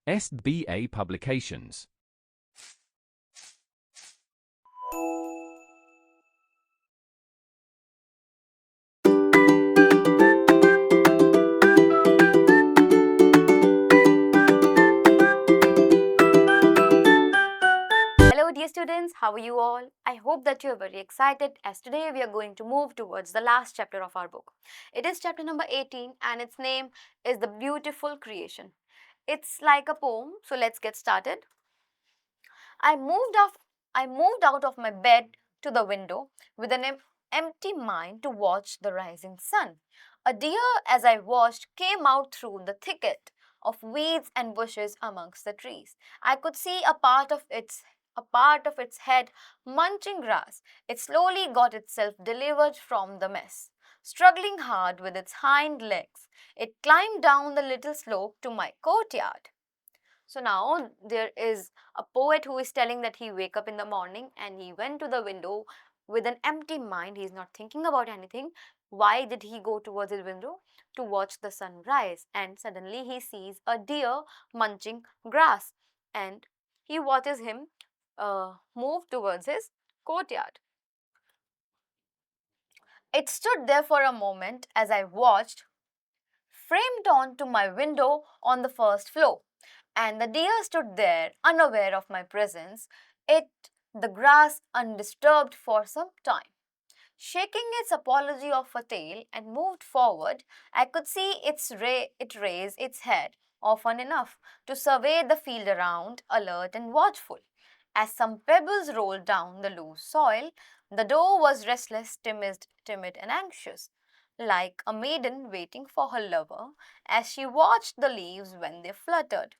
SBA Publications. Hello dear students, how are you all? I hope that you are very excited as today we are going to move towards the last chapter of our book. It is chapter number 18 and its name is The Beautiful Creation. It's like a poem, so let's get started. I moved off I moved out of my bed to the window with an empty mind to watch the rising sun. A deer, as I watched, came out through the thicket of weeds and bushes amongst the trees. I could see a part of its head munching grass. It slowly got itself delivered from the mess. Struggling hard with its hind legs, it climbed down the little slope to my courtyard. So now there is a poet who is telling that he wake up in the morning and he went to the window with an empty mind. He is not thinking about anything. Why did he go towards his window? To watch the sun rise. And suddenly he sees a deer munching grass and he watches him move towards his courtyard. It stood there for a moment as I watched, framed onto my window on the first floor. And the deer stood there, unaware of my presence, ate the grass undisturbed for some time. Shaking its apology off a tail and moved forward, I could see it raise its head often enough to survey the field around, alert and watchful. As some pebbles rolled down the loose soil, the doe was restless, timid and anxious, like a maiden waiting for her lover as she watched the leaves when they fluttered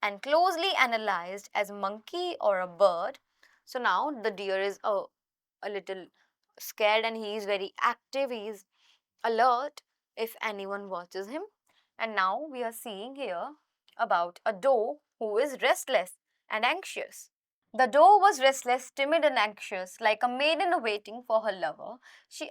and closely analyzed as monkey or a bird. So now the deer is a little scared and he is very active, he is alert if anyone watches him. And now we are seeing here about a doe who is restless and anxious. The doe was restless, timid, and anxious, like a maiden waiting for her lover.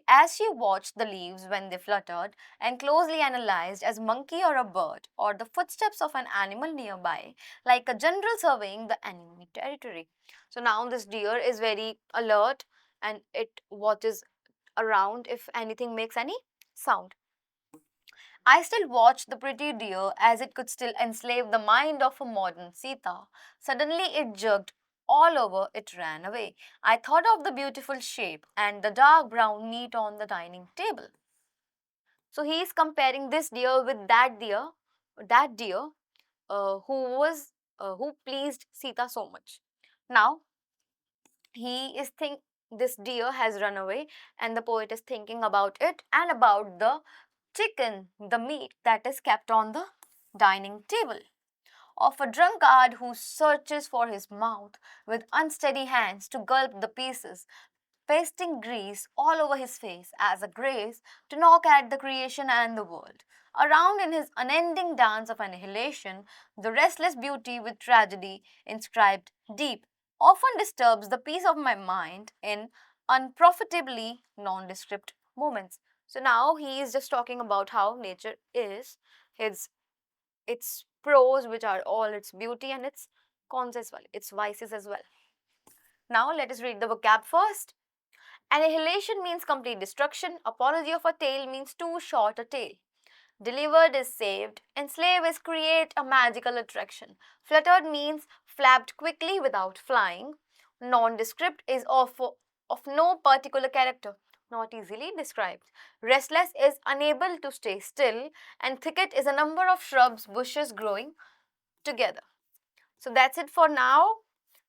As she watched the leaves when they fluttered, and closely analyzed as monkey or a bird, or the footsteps of an animal nearby, like a general surveying the enemy territory. So now this deer is very alert, and it watches around if anything makes any sound. I still watched the pretty deer as it could still enslave the mind of a modern Sita. Suddenly it jerked all over, it ran away. I thought of the beautiful shape and the dark brown meat on the dining table. So he is comparing this deer with that deer who pleased Sita so much. Now he is think this deer has run away and the poet is thinking about it and about the chicken, the meat that is kept on the dining table, of a drunkard who searches for his mouth with unsteady hands to gulp the pieces, pasting grease all over his face as a grace to knock at the creation and the world. Around in his unending dance of annihilation, the restless beauty with tragedy inscribed deep often disturbs the peace of my mind in unprofitably nondescript moments. So now he is just talking about how nature is, its pros, which are all its beauty, and its cons as well, its vices as well. Now let us read the vocab first. Annihilation means complete destruction. Apology of a tale means too short a tale. Delivered is saved. Enslave is create a magical attraction. Fluttered means flapped quickly without flying. Nondescript is of no particular character, not easily described. Restless is unable to stay still. And thicket is a number of shrubs, bushes growing together. So that's it for now.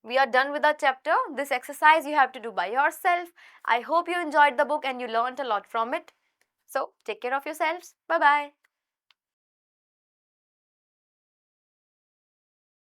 We are done with our chapter. This exercise you have to do by yourself. I hope you enjoyed the book and you learned a lot from it. So take care of yourselves. Bye bye.